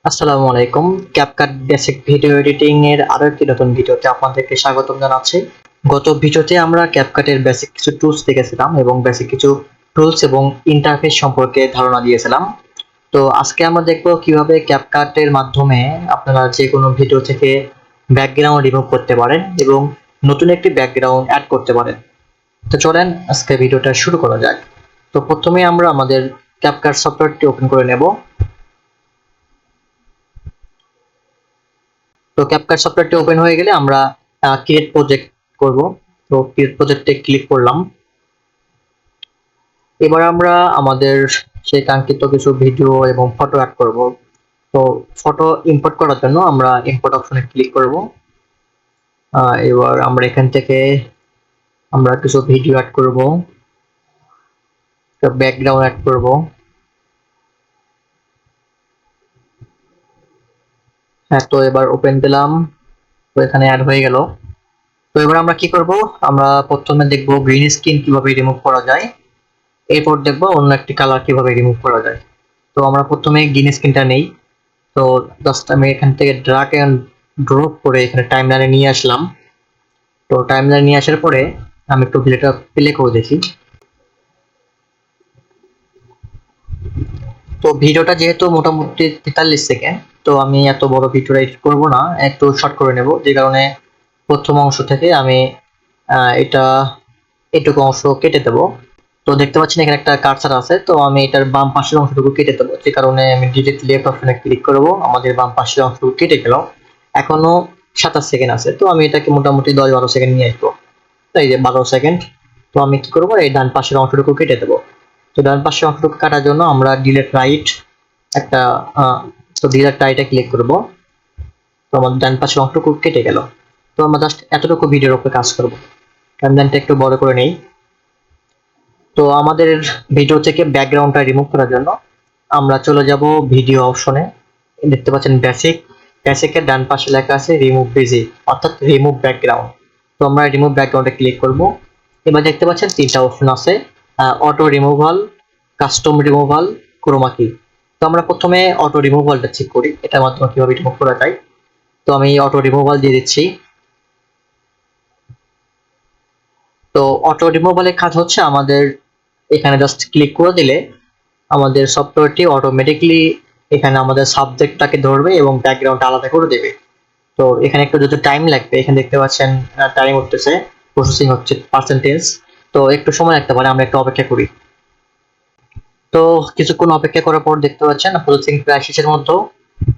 আসসালামু আলাইকুম। CapCut basic video editing এর আরো একটি নতুন ভিডিওতে আপনাদেরকে স্বাগতম জানাচ্ছি। গত ভিডিওতে আমরা ক্যাপকাটের বেসিক কিছু টুলস দেখেছিলাম এবং বেসিক কিছু টুলস এবং ইন্টারফেস সম্পর্কে ধারণা দিয়েছিলাম। তো আজকে আমরা দেখব কিভাবে ক্যাপকাটের মাধ্যমে আপনারা যে কোনো ভিডিও থেকে ব্যাকগ্রাউন্ড রিমুভ করতে পারেন এবং নতুন একটি ব্যাকগ্রাউন্ড অ্যাড করতে পারেন। তো চলেন আজকে ভিডিওটা শুরু করা যাক। তো প্রথমে আমরা আমাদের ক্যাপকাট সফটওয়্যারটি ওপেন করে নেব। তো ক্যাপকাট সফটওয়্যারটি ওপেন হয়ে গেলে আমরা ক্রিয়েট প্রজেক্ট করব। তো ক্রিয়েট প্রজেক্টে ক্লিক করলাম। এবার আমরা আমাদের সেই কাঙ্ক্ষিত কিছু ভিডিও এবং ফটো অ্যাড করব। তো ফটো ইম্পোর্ট করার জন্য আমরা ইম্পোর্ট অপশনে ক্লিক করব। এবার আমরা এখান থেকে আমরা কিছু ভিডিও অ্যাড করব, ব্যাকগ্রাউন্ড অ্যাড করব। হ্যাঁ, তো এবার ওপেন দিলাম। তো এখানে অ্যাড হয়ে গেল। তো এবার আমরা কি করব, আমরা প্রথমে দেখব গ্রিন স্ক্রিন কিভাবে রিমুভ করা যায়, এরপর দেখবো অন্য একটি কালার কিভাবে রিমুভ করা যায়। তো আমরা প্রথমে গ্রিন স্ক্রিনটা নেই। তো জাস্ট আমি এখান থেকে ড্র্যাগ এন্ড ড্রপ করে এখানে টাইমলাইনে নিয়ে আসলাম। তো টাইমলাইনে নিয়ে আসার পরে আমি একটু ভিডিওটা প্লে করে দেখি। তো ভিডিওটা যেহেতু মোটামুটি 43 সেকেন্ড, তো আমি এত বড় ভিডিওটা এডিট করব না, একটু শর্ট করে নেব, যে কারণে প্রথম অংশ থেকে আমি এটা এটুকু অংশ কেটে দেব। তো দেখতে পাচ্ছেন এখানে একটা কার্সার আছে, তো আমি এটার বাম পাশের অংশটুকু কেটে দেবো, যে কারণে আমি ডিলিট লেফট অপশনে ক্লিক করব। আমাদের বাম পাশের অংশটুকু কেটে গেল। এখনো 27 সেকেন্ড আছে, তো আমি এটাকে মোটামুটি 10-12 সেকেন্ড নিয়ে আসবো। তো এই যে 12 সেকেন্ড। তো আমি কি করবো, এই ডান পাশের অংশটুকু কেটে দেবো। তো ডান পাশের অংশটুকু কাটার জন্য আমরা ডিলিট রাইট একটা তো ডিলিট রাইটে ক্লিক করব। তো আমাদের ডান পাশের অংশটুকু কেটে গেল। তো আমরা জাস্ট এতটুকু ভিডিওর উপরে কাজ করবো। টাইমলাইনটা একটু বড় করে নেই। তো আমাদের ভিডিও থেকে ব্যাকগ্রাউন্ডটা রিমুভ করার জন্য আমরা চলে যাব ভিডিও অপশনে। দেখতে পাচ্ছেন বেসিকের ডান পাশে লেখা আছে রিমুভ বেসিক, অর্থাৎ রিমুভ ব্যাকগ্রাউন্ড। তো আমরা রিমুভ ব্যাকগ্রাউন্ডে ক্লিক করব। এবার দেখতে পাচ্ছেন তিনটা অপশন আছে, auto removal, custom removal, Croma কি। তো আমরা প্রথমে অটো রিমুভালটা চেক করি, এটার মাধ্যমে কিভাবে রিমুভ করা যায়। তো আমি অটো রিমুভাল দিয়ে দিচ্ছি। তো অটো রিমুভালের কাজ হচ্ছে আমাদের এখানে জাস্ট ক্লিক করে দিলে আমাদের সফটওয়্যারটি অটোমেটিকলি এখানে আমাদের সাবজেক্টটাকে ধরবে এবং ব্যাকগ্রাউন্ডটা আলাদা করে দেবে। তো এখানে একটু যত টাইম লাগবে, এখানে দেখতে পাচ্ছেন টাইম উঠতেছে, প্রসেসিং হচ্ছে পার্সেন্টেজ। তো একটু সময় লাগতে পারে, আমরা একটু অপেক্ষা করি। তো কিছুক্ষণ অপেক্ষা করার পর দেখতে পাচ্ছেন প্রসেসিং প্রায় শেষের মধ্যে।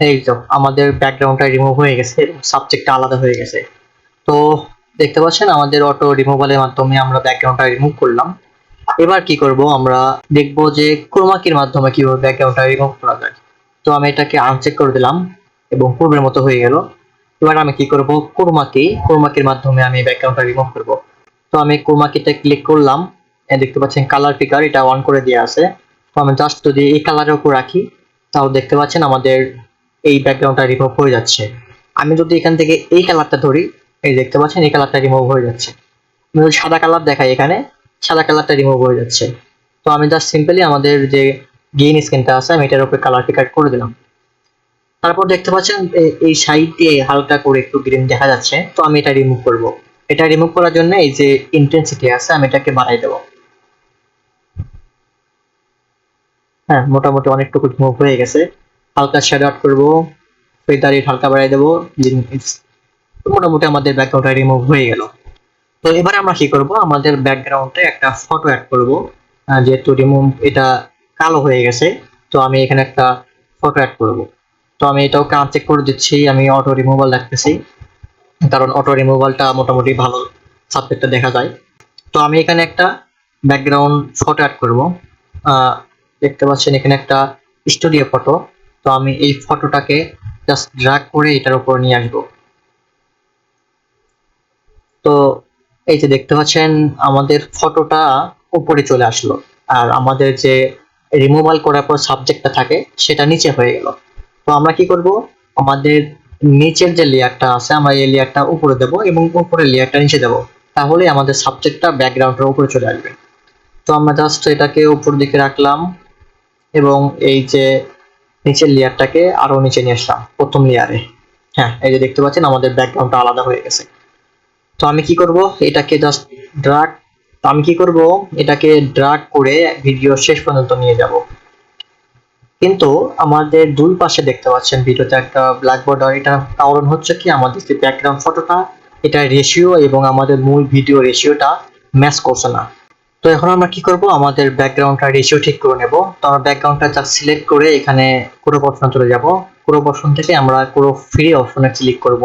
এই তো আমাদের ব্যাকগ্রাউন্ডটা রিমুভ হয়ে গেছে এবং সাবজেক্টটা আলাদা হয়ে গেছে। তো দেখতে পাচ্ছেন আমাদের অটো রিমুভালের মাধ্যমে আমরা ব্যাকগ্রাউন্ডটা রিমুভ করলাম। এবার কি করব, আমরা দেখব যে ক্রোমা কির মাধ্যমে কিভাবে ব্যাকগ্রাউন্ডটা রিমুভ করা যায়। তো আমি এটাকে আনচেক করে দিলাম এবং পূর্বের মতো হয়ে গেল। এবার আমি কি করব, ক্রোমা কির মাধ্যমে আমি ব্যাকগ্রাউন্ডটা রিমুভ করব। তো আমি ক্রোমা কিতে ক্লিক করলাম। দেখতে পাচ্ছেন কালার পিকার এটা অন করে দেওয়া আছে। তো আমি জাস্ট যদি এই কালারের উপর রাখি, তাহলে দেখতে পাচ্ছেন আমাদের এই ব্যাকগ্রাউন্ডটা রিমুভ হয়ে যাচ্ছে। আমি যদি এখান থেকে এই কালারটা ধরি, এই দেখতে পাচ্ছেন এই কালারটা রিমুভ হয়ে যাচ্ছে। আমি যদি সাদা কালার দেখাই, এখানে সাদা কালারটা রিমুভ হয়ে যাচ্ছে। তো আমি জাস্ট সিম্পলি আমাদের যে গ্রিন স্ক্রিনটা আছে আমি এটার উপরে কালার পিকার করে দিলাম। তারপর দেখতে পাচ্ছেন এই সাইডে হালকা করে একটু গ্রিন দেখা যাচ্ছে, তো আমি এটা রিমুভ করব। এটা রিমুভ করার জন্য এই যে ইন্টেন্সিটি আছে আমি এটাকে বাড়াই দেবো। হ্যাঁ, মোটামুটি অনেকটুকু রিমুভ হয়ে গেছে। হালকা শ্যাডো আউট করবো, ফেদার রেট হালকা বাড়াই দেবো। মোটামুটি আমাদের ব্যাকগ্রাউন্ডটা রিমুভ হয়ে গেল। তো এবারে আমরা কি করব, আমাদের ব্যাকগ্রাউন্ডে একটা ফটো অ্যাড করব। যেহেতু রিমুভ এটা কালো হয়ে গেছে, তো আমি এখানে একটা ফটো অ্যাড করব। তো আমি এটাও আনচেক করে দিচ্ছি, আমি অটো রিমুভাল রাখতেছি, কারণ অটো রিমুভালটা মোটামুটি ভালো সাবজেক্টটা দেখা যায়। তো আমি এখানে একটা ব্যাকগ্রাউন্ড ফটো অ্যাড করব। দেখতে পাচ্ছেন এখানে একটা স্টুডিও ফটো। তো আমি এই ফটোটাকে জাস্ট ড্র্যাগ করে এটার উপর নিয়ে আসবো। তো এই যে দেখতে পাচ্ছেন আমাদের ফটোটা উপরে চলে আসলো, আর আমাদের যে রিমুভাল করার পর সাবজেক্টটা থাকে সেটা নিচে হয়ে গেল। তো আমরা কি করব, আমাদের নিচের যে লেয়ারটা আছে আমরা এই লেয়ারটা উপরে দেব এবং উপরের লেয়ারটা নিচে দেব, তাহলে আমাদের সাবজেক্টটা ব্যাকগ্রাউন্ডের উপরে চলে আসবে। তো আমরা জাস্ট এটাকে উপর দিকে রাখলাম এবং এই যে নিচের লেয়ারটাকে আরো নিচে নিয়ে আসলাম প্রথম লেয়ারে। হ্যাঁ, এই যে দেখতে পাচ্ছেন আমাদের ব্যাকগ্রাউন্ডটা আলাদা হয়ে গেছে। তো আমি কি করব, এটাকে জাস্ট ড্রাগ আমি কি করব, এটাকে ড্রাগ করে ভিডিও শেষ পর্যন্ত নিয়ে যাব। কিন্তু আমাদের দুই পাশে দেখতে পাচ্ছেন ভিডিওতে একটা ব্ল্যাক বর্ডার, এটা কারণ হচ্ছে কি আমাদের যে ব্যাকগ্রাউন্ড ফটোটা, এটা রেশিও এবং আমাদের মূল ভিডিও রেশিওটা ম্যাচ করছে না। তো এখন আমরা কি করব, আমাদের ব্যাকগ্রাউন্ডটা রেশিও ঠিক করে নেব। তো আমরা ব্যাকগ্রাউন্ডটা জাস্ট সিলেক্ট করে এখানে ক্রপ অপশনে চলে যাব। ক্রপ অপশন থেকে আমরা ক্রপ ফ্রি অপশনে ক্লিক করব।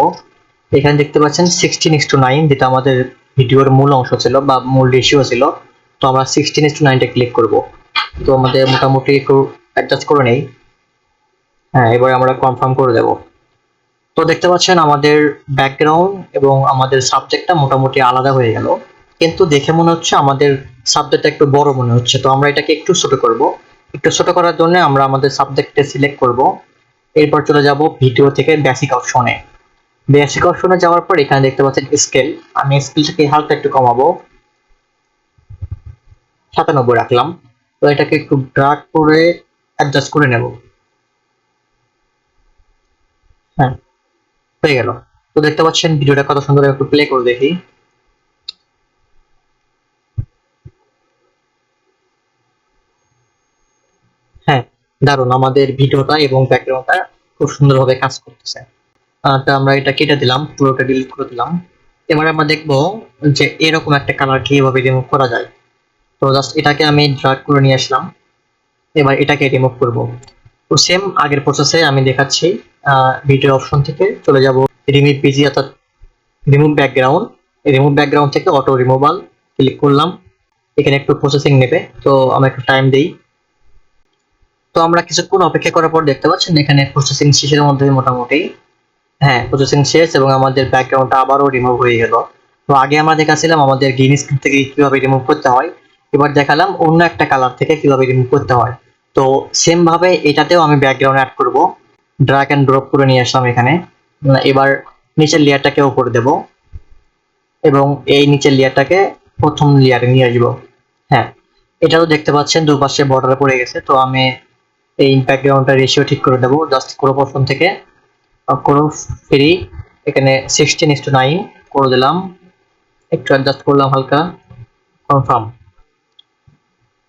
এখানে দেখতে পাচ্ছেন 16:9, যেটা আমাদের ভিডিওর মূল অংশ ছিল বা মূল রেশিও ছিল। তো আমরা 16:9 ক্লিক করব। তো আমাদের মোটামুটি একটু অ্যাডজাস্ট করে নেই। হ্যাঁ, এবার আমরা কনফার্ম করে দেব। তো দেখতে পাচ্ছেন আমাদের ব্যাকগ্রাউন্ড এবং আমাদের সাবজেক্টটা মোটামুটি আলাদা হয়ে গেল, কিন্তু দেখে মনে হচ্ছে আমাদের সাবজেক্টটা একটু বড় মনে হচ্ছে। তো আমরা এটাকে একটু ছোট করব। একটু ছোট করার জন্য আমরা আমাদের সাবজেক্টে সিলেক্ট করব। এরপর চলে যাব ভিডিও থেকে বেসিক অপশনে। বেসিক অপশনে যাওয়ার পর এখানে দেখতে পাচ্ছেন স্কেল। আমি স্কেলটাকে হালকা একটু কমাবো, 97 রাখলাম। তো এটাকে একটু ড্রাগ করে অ্যাডজাস্ট করে নেব। হ্যাঁ, হয়ে গেল। তো দেখতে পাচ্ছেন ভিডিওটা কত সুন্দর, একটু প্লে করে দেখি। হ্যাঁ, দারুণ, আমাদের ভিডিওটা এবং ব্যাকগ্রাউন্ডটা খুব সুন্দরভাবে কাজ করতেছে। তো আমরা এটা কেটে দিলাম, পুরোটা ডিলিট করে দিলাম। এবার আমরা দেখবো যে এরকম একটা কালার কিভাবে রিমুভ করা যায়। তো জাস্ট এটাকে আমি ড্র্যাগ করে নিয়ে আসলাম। এবার এটাকে রিমুভ করব। তো সেম আগের প্রসেসে আমি দেখাচ্ছি। ভিডিও অপশন থেকে চলে যাব রিমুভ পিজি, অর্থাৎ রিমুভ ব্যাকগ্রাউন্ড। রিমুভ ব্যাকগ্রাউন্ড থেকে অটো রিমুভাল ক্লিক করলাম। এখানে একটু প্রসেসিং নেবে, তো আমরা একটু টাইম দিই। তো আমরা কিছুক্ষণ অপেক্ষা করার পর দেখতে পাচ্ছেন এখানে প্রসেসিং শেষের মধ্যে মোটামুটি। হ্যাঁ, প্রসেসিং শেষ এবং আমাদের ব্যাকগ্রাউন্ডটা আবারও রিমুভ হয়ে গেল। তো আগে আমরা দেখাছিলাম আমাদের গ্রিন স্ক্রিন থেকে কিভাবে রিমুভ করতে হয়, এবার দেখালাম অন্য একটা কালার থেকে কিভাবে রিমুভ করতে হয়। তো সেম ভাবে এটাতেও আমি ব্যাকগ্রাউন্ড অ্যাড করব। ড্র্যাগ এন্ড ড্রপ করে নিয়ে আসলাম এখানে। এবার নিচের লেয়ারটাকে উপরে দেব এবং এই নিচের লেয়ারটাকে প্রথম লেয়ারে নিয়ে আসবো। হ্যাঁ, এটাও দেখতে পাচ্ছেন দুপাশে বর্ডারে পড়ে গেছে। তো আমি এই ব্যাকগ্রাউন্ডটা রেশিও ঠিক করে দেবো। জাস্ট ক্রপ অপশন থেকে ক্রপ ফ্রি, এখানে 16:9 করে দিলাম। একটু অ্যাডজাস্ট করলাম হালকা, কনফার্ম।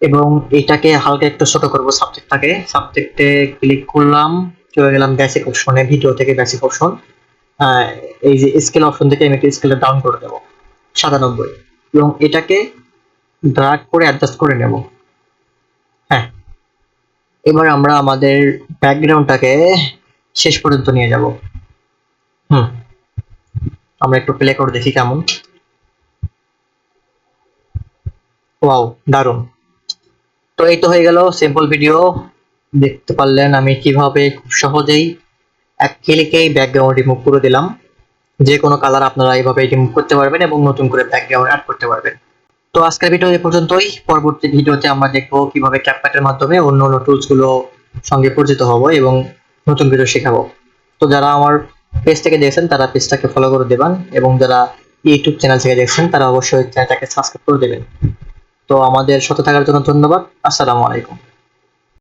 এবং এটাকে হালকা একটু ছোট করব সাবজেক্টটাকে। সাবজেক্টে ক্লিক করলাম, চলে গেলাম বেসিক অপশনে, ভিডিও থেকে বেসিক অপশন। এই যে স্কেল অপশন থেকে আমি একটু স্কেলটা ডাউন করে দেবো 97 এবং এটাকে ড্র্যাগ করে অ্যাডজাস্ট করে নেব। হ্যাঁ, এবার আমরা আমাদের ব্যাকগ্রাউন্ডটাকে শেষ পর্যন্ত নিয়ে যাব। হুম, আমরা একটু প্লে করে দেখি কেমন। ওয়াও, দারুণ। তো এই তো হয়ে গেল সিম্পল ভিডিও। দেখতে পারলেন আমি কিভাবে খুব সহজেই এক ক্লিকেই ব্যাকগ্রাউন্ড রিমুভ করে দিলাম। যে কোনো কালার আপনারা এইভাবে রিমুভ করতে পারবেন এবং নতুন করে ব্যাকগ্রাউন্ড অ্যাড করতে পারবেন। তো আজকের ভিডিও এই পর্যন্তই। পরবর্তী ভিডিওতে আমরা দেখবো কিভাবে ক্যাপকাটের মাধ্যমে অন্য অন্য টুলস গুলো সঙ্গে পরিচিত হব এবং নতুন ভিডিও শেখাবো। তো যারা আমার পেজ থেকে দেখছেন তারা পেজটাকে ফলো করে দেবেন এবং যারা ইউটিউব চ্যানেল থেকে দেখছেন তারা অবশ্যই চ্যানেলটাকে সাবস্ক্রাইব করে দেবেন। তো আমাদের সাথে থাকার জন্য ধন্যবাদ। আসসালামু আলাইকুম।